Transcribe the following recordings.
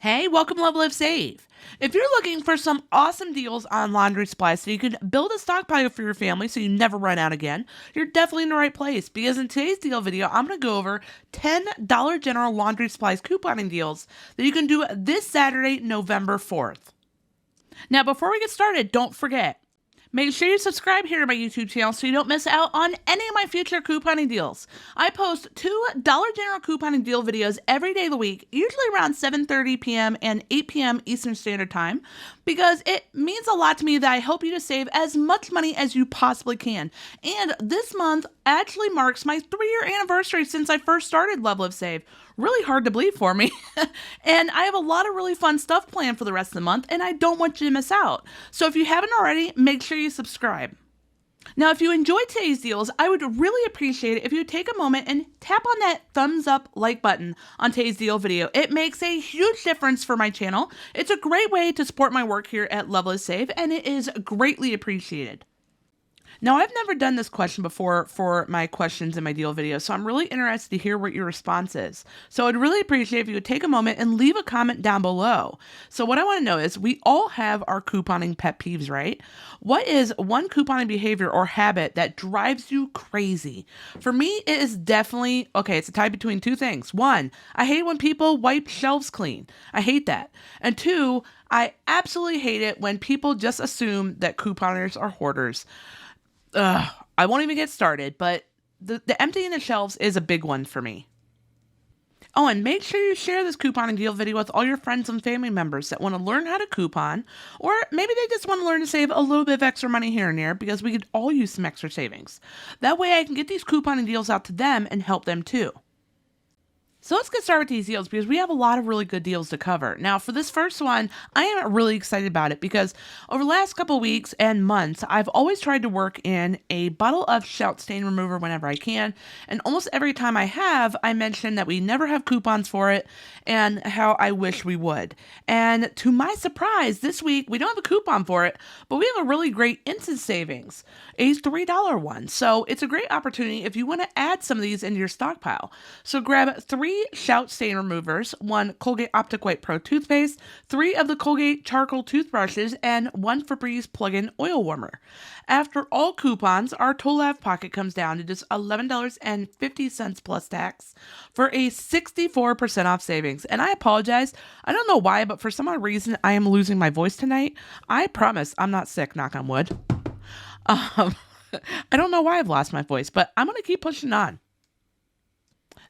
Hey, welcome to LoveLiveSave. If you're looking for some awesome deals on laundry supplies so you can build a stockpile for your family so you never run out again, you're definitely in the right place because in today's deal video, I'm going to go over 10 Dollar General laundry supplies couponing deals that you can do this Saturday, November 4th. Now, before we get started, don't forget, make sure you subscribe here to my YouTube channel so you don't miss out on any of my future couponing deals. I post 2 Dollar General couponing deal videos every day of the week, usually around 7:30 p.m. and 8 p.m. Eastern Standard Time, because it means a lot to me that I help you to save as much money as you possibly can. And this month actually marks my 3-year anniversary since I first started LoveLiveSave. Really hard to believe for me. And I have a lot of really fun stuff planned for the rest of the month, and I don't want you to miss out. So if you haven't already, make sure you subscribe. Now, if you enjoyed today's deals, I would really appreciate it if you would take a moment and tap on that thumbs up like button on today's deal video. It makes a huge difference for my channel. It's a great way to support my work here at LoveLiveSave, and it is greatly appreciated. Now, I've never done this question before for my questions in my deal video, so I'm really interested to hear what your response is. So I'd really appreciate if you would take a moment and leave a comment down below. So what I want to know is, we all have our couponing pet peeves, right? What is one couponing behavior or habit that drives you crazy? For me, it is definitely, okay, it's a tie between two things. One, I hate when people wipe shelves clean. I hate that. And two, I absolutely hate it when people just assume that couponers are hoarders. I won't even get started, but the emptying the shelves is a big one for me. Oh, and make sure you share this couponing deal video with all your friends and family members that want to learn how to coupon, or maybe they just want to learn to save a little bit of extra money here and there because we could all use some extra savings. That way I can get these couponing deals out to them and help them too. So let's get started with these deals because we have a lot of really good deals to cover. Now, for this first one, I am really excited about it because over the last couple of weeks and months, I've always tried to work in a bottle of Shout Stain Remover whenever I can. And almost every time I have, I mention that we never have coupons for it and how I wish we would. And to my surprise, this week, we don't have a coupon for it, but we have a really great instant savings, a $3 one. So it's a great opportunity if you want to add some of these into your stockpile. So grab 3 Shout Stain Removers, 1 Colgate Optic White Pro toothpaste, 3 of the Colgate charcoal toothbrushes, and 1 Febreze plug-in oil warmer. After all coupons, our total out of pocket comes down to just $11.50 plus tax for a 64% off savings. And I apologize, I don't know why, but for some odd reason I am losing my voice tonight. I promise I'm not sick, knock on wood. I don't know why I've lost my voice, but I'm going to keep pushing on.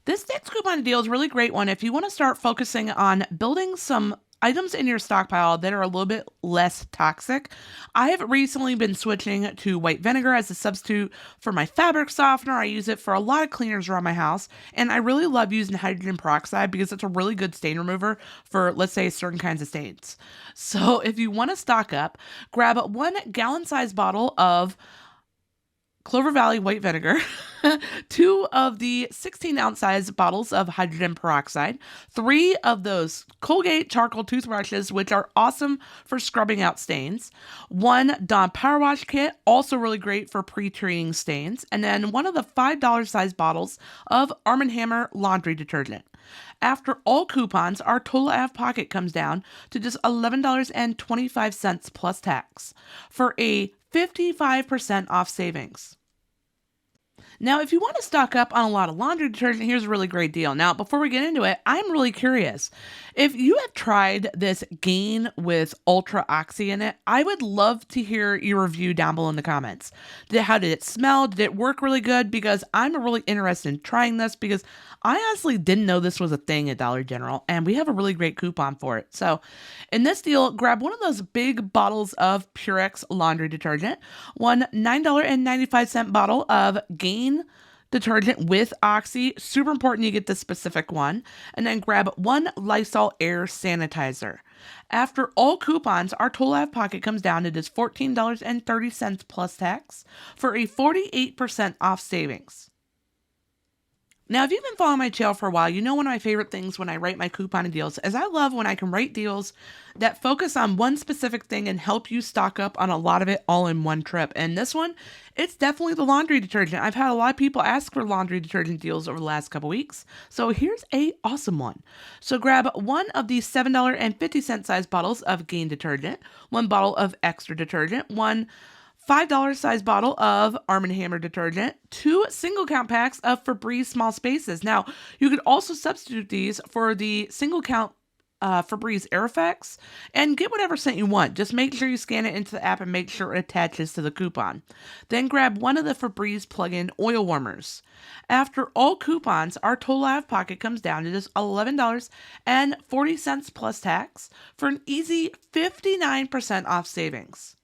This next coupon deal is a really great one if you want to start focusing on building some items in your stockpile that are a little bit less toxic. I have recently been switching to white vinegar as a substitute for my fabric softener. I use it for a lot of cleaners around my house, and I really love using hydrogen peroxide because it's a really good stain remover for, let's say, certain kinds of stains. So if you want to stock up, grab a 1 gallon-sized bottle of Clover Valley white vinegar, 2 of the 16-ounce size bottles of hydrogen peroxide, 3 of those Colgate charcoal toothbrushes, which are awesome for scrubbing out stains, 1 Dawn Power Wash kit, also really great for pre-treating stains, and then 1 of the $5 size bottles of Arm & Hammer laundry detergent. After all coupons, our total out of pocket comes down to just $11.25 plus tax for a 55% off savings. Now, if you want to stock up on a lot of laundry detergent, here's a really great deal. Now, before we get into it, I'm really curious. If you have tried this Gain with Ultra Oxy in it, I would love to hear your review down below in the comments. How did it smell? Did it work really good? Because I'm really interested in trying this because I honestly didn't know this was a thing at Dollar General, and we have a really great coupon for it. So in this deal, grab one of those big bottles of Purex laundry detergent, 1 $9.95 bottle of Gain detergent with Oxy. Super important you get the specific one. And then grab 1 Lysol air sanitizer. After all coupons, our total out of pocket comes down to just $14.30 plus tax for a 48% off savings. Now, if you've been following my channel for a while, you know one of my favorite things when I write my coupon deals is I love when I can write deals that focus on one specific thing and help you stock up on a lot of it all in one trip. And this one, it's definitely the laundry detergent. I've had a lot of people ask for laundry detergent deals over the last couple weeks. So here's a awesome one. So grab one of these $7.50 size bottles of Gain detergent, one bottle of extra detergent, one $5 size bottle of Arm & Hammer detergent, 2 single count packs of Febreze Small Spaces. Now, you could also substitute these for the single count Febreze Air Effects and get whatever scent you want. Just make sure you scan it into the app and make sure it attaches to the coupon. Then grab one of the Febreze plug-in oil warmers. After all coupons, our total out of pocket comes down to just $11.40 plus tax for an easy 59% off savings.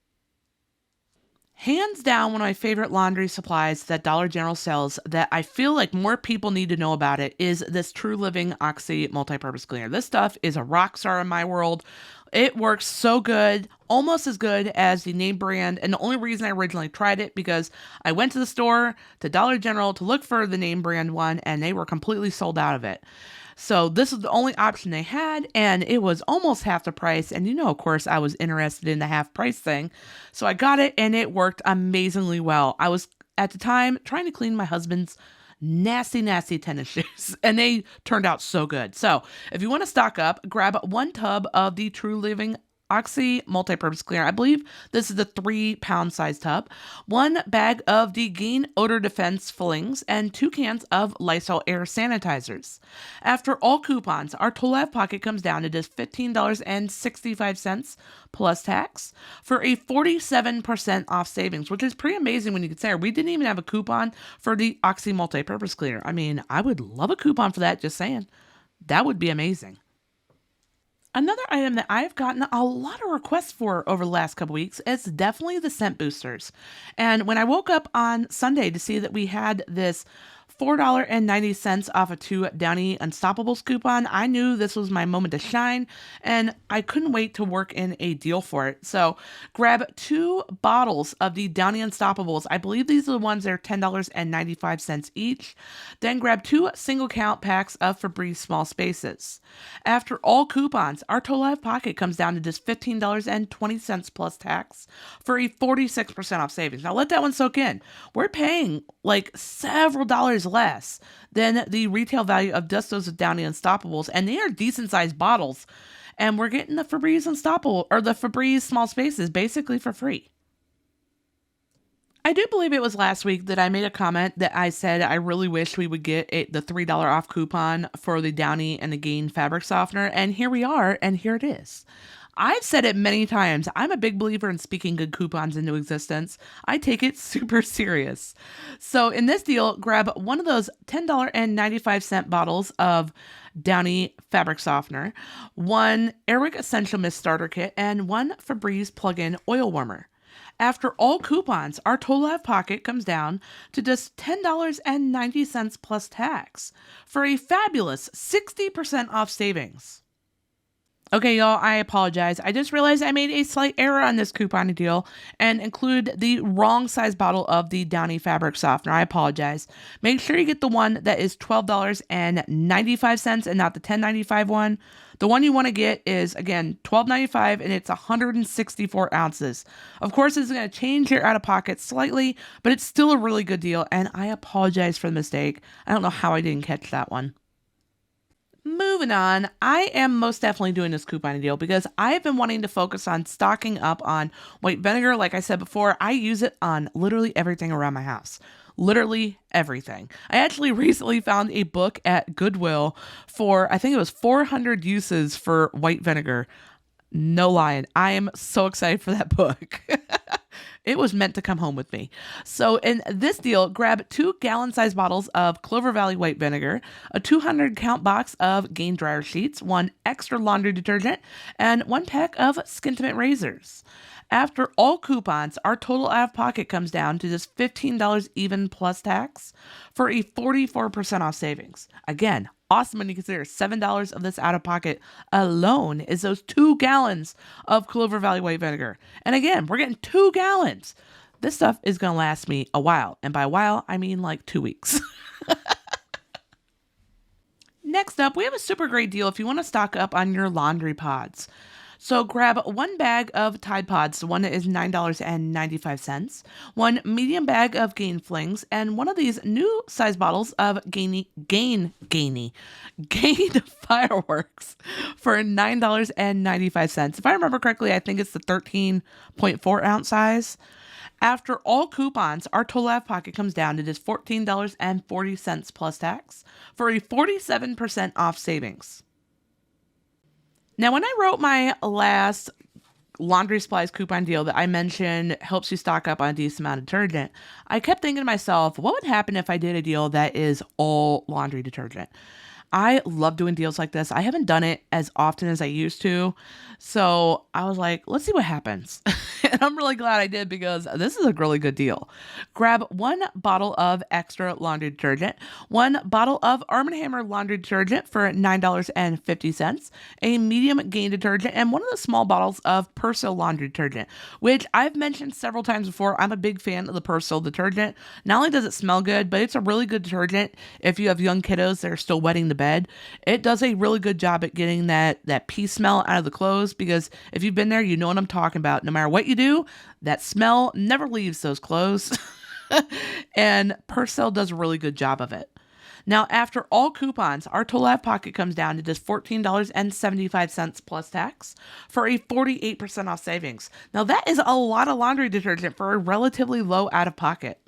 Hands down, one of my favorite laundry supplies that Dollar General sells that I feel like more people need to know about it is this True Living Oxy multi-purpose cleaner. This stuff is a rock star in my world. It works so good, almost as good as the name brand. And the only reason I originally tried it because I went to the store, to Dollar General, to look for the name brand one, and they were completely sold out of it. So this is the only option they had, and it was almost half the price. And you know, of course, I was interested in the half price thing. So I got it, and it worked amazingly well. I was, at the time, trying to clean my husband's nasty, nasty tennis shoes, and they turned out so good. So if you want to stock up, grab one tub of the True Living Oxy multi-purpose cleaner. I believe this is the 3-pound size tub. 1 bag of the Gain Odor Defense fillings and 2 cans of Lysol air sanitizers. After all coupons, our total out of pocket comes down to just $15.65 plus tax for a 47% off savings, which is pretty amazing when you consider we didn't even have a coupon for the Oxy multi-purpose cleaner. I mean, I would love a coupon for that, just saying. That would be amazing. Another item that I've gotten a lot of requests for over the last couple weeks is definitely the scent boosters. And when I woke up on Sunday to see that we had this $4.90 off a 2 Downy Unstoppables coupon, I knew this was my moment to shine, and I couldn't wait to work in a deal for it. So grab 2 bottles of the Downy Unstoppables. I believe these are the ones that are $10.95 each. Then grab 2 single count packs of Febreze Small Spaces. After all coupons, our total out of pocket comes down to just $15.20 plus tax for a 46% off savings. Now let that one soak in. We're paying like several dollars less than the retail value of just those Downy Unstoppables, and they are decent sized bottles. And we're getting the Febreze Unstoppable or the Febreze Small Spaces basically for free. I do believe it was last week that I made a comment that I said I really wish we would get the $3 off coupon for the Downy and the Gain fabric softener, and here we are, and here it is. I've said it many times. I'm a big believer in speaking good coupons into existence. I take it super serious. So in this deal, grab one of those $10.95 bottles of Downy fabric softener, 1 Airwick Essential Mist starter kit, and 1 Febreze plug-in oil warmer. After all coupons, our total out of pocket comes down to just $10.90 plus tax for a fabulous 60% off savings. Okay, y'all, I apologize. I just realized I made a slight error on this coupon deal and included the wrong size bottle of the Downy fabric softener. I apologize. Make sure you get the one that is $12.95 and not the $10.95 one. The one you want to get is, again, $12.95, and it's 164 ounces. Of course, this is going to change your out-of-pocket slightly, but it's still a really good deal, and I apologize for the mistake. I don't know how I didn't catch that one. Moving on, I am most definitely doing this coupon deal because I've been wanting to focus on stocking up on white vinegar. Like I said before, I use it on literally everything around my house. Literally everything. I actually recently found a book at Goodwill for, I think it was 400 uses for white vinegar. No lying. I am so excited for that book. It was meant to come home with me. So in this deal, grab 2 gallon-sized bottles of Clover Valley white vinegar, a 200-count box of Gain dryer sheets, 1 extra laundry detergent, and 1 pack of Skintimate razors. After all coupons, our total out of pocket comes down to just $15 even plus tax for a 44% off savings. Again, awesome when you consider $7 of this out of pocket alone is those 2 gallons of Clover Valley white vinegar. And again, we're getting 2 gallons. This stuff is going to last me a while. And by a while, I mean like 2 weeks. Next up, we have a super great deal if you want to stock up on your laundry pods. So grab one bag of Tide Pods, the one that is $9.95, one medium bag of Gain Flings, and one of these new size bottles of Gain Fireworks for $9.95. If I remember correctly, I think it's the 13.4 ounce size. After all coupons, our total out of pocket comes down to just $14.40 plus tax for a 47% off savings. Now, when I wrote my last laundry supplies coupon deal that I mentioned helps you stock up on a decent amount of detergent, I kept thinking to myself, what would happen if I did a deal that is all laundry detergent? I love doing deals like this. I haven't done it as often as I used to. So I was like, let's see what happens. And I'm really glad I did because this is a really good deal. Grab one bottle of extra laundry detergent, one bottle of Arm & Hammer laundry detergent for $9.50, a medium Gain detergent, and one of the small bottles of Persil laundry detergent, which I've mentioned several times before. I'm a big fan of the Persil detergent. Not only does it smell good, but it's a really good detergent if you have young kiddos that are still wetting the bed. It does a really good job at getting that pee smell out of the clothes, because if you've been there, you know what I'm talking about. No matter what you do, that smell never leaves those clothes. And Persil does a really good job of it. Now, after all coupons, our total out of pocket comes down to just $14.75 plus tax for a 48% off savings. Now, that is a lot of laundry detergent for a relatively low out of pocket.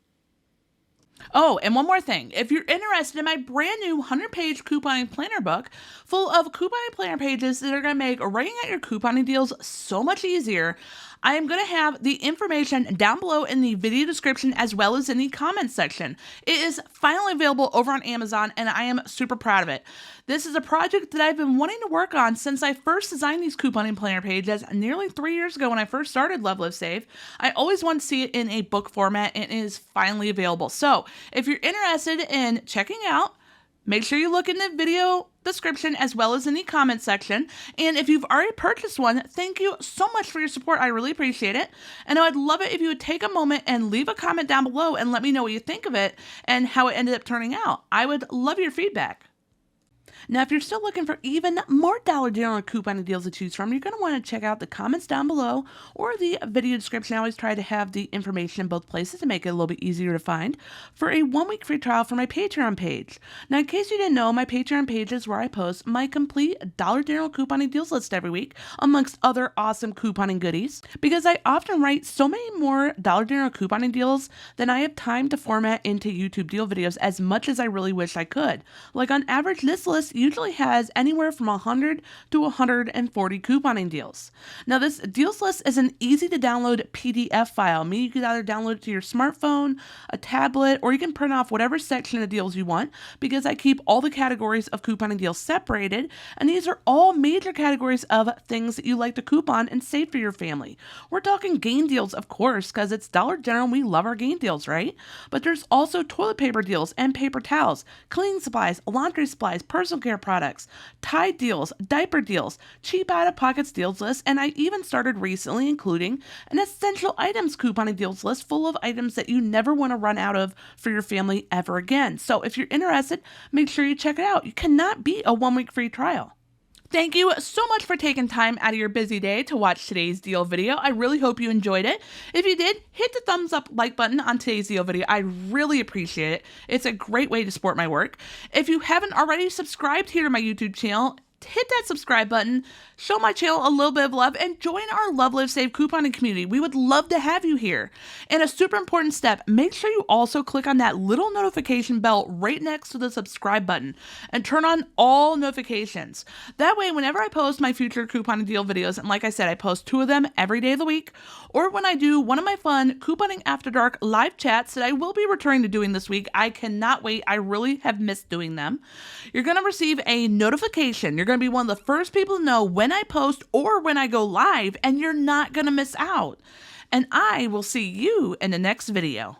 Oh, and one more thing. If you're interested in my brand new 100-page couponing planner book full of couponing planner pages that are going to make writing out your couponing deals so much easier, I am going to have the information down below in the video description as well as in the comments section. It is finally available over on Amazon, and I am super proud of it. This is a project that I've been wanting to work on since I first designed these couponing planner pages nearly 3 years ago when I first started LoveLiveSave. I always wanted to see it in a book format, and it is finally available. So if you're interested in checking out, make sure you look in the video description as well as in the comment section. And if you've already purchased one, thank you so much for your support. I really appreciate it. And I would love it if you would take a moment and leave a comment down below and let me know what you think of it and how it ended up turning out. I would love your feedback. Now, if you're still looking for even more dollar deal and couponing deals to choose from, you're going to want to check out the comments down below or the video description. I always try to have the information in both places to make it a little bit easier to find for a 1-week free trial for my Patreon page. Now, in case you didn't know, my Patreon page is where I post my complete dollar general couponing deals list every week, amongst other awesome couponing goodies, because I often write so many more dollar general couponing deals than I have time to format into YouTube deal videos, as much as I really wish I could. Like on average, this list usually has anywhere from 100 to 140 couponing deals. Now, this deals list is an easy to download PDF file, meaning you can either download it to your smartphone, a tablet, or you can print off whatever section of deals you want, because I keep all the categories of couponing deals separated, and these are all major categories of things that you like to coupon and save for your family. We're talking Gain deals, of course, because it's Dollar General and we love our Gain deals, right? But there's also toilet paper deals and paper towels, cleaning supplies, laundry supplies, personal care products, Tide deals, diaper deals, cheap out-of-pocket deals list, and I even started recently including an essential items couponing deals list full of items that you never want to run out of for your family ever again. So if you're interested, make sure you check it out. You cannot beat a 1-week free trial. Thank you so much for taking time out of your busy day to watch today's deal video. I really hope you enjoyed it. If you did, hit the thumbs up like button on today's deal video. I really appreciate it. It's a great way to support my work. If you haven't already subscribed here to my YouTube channel, hit that subscribe button, show my channel a little bit of love, and join our LoveLiveSave couponing community. We would love to have you here. And a super important step, make sure you also click on that little notification bell right next to the subscribe button and turn on all notifications. That way, whenever I post my future couponing deal videos, and like I said, I post 2 of them every day of the week, or when I do one of my fun Couponing After Dark live chats that I will be returning to doing this week, I cannot wait. I really have missed doing them. You're going to receive a notification. You're going to be one of the first people to know when I post or when I go live, and you're not going to miss out. And I will see you in the next video.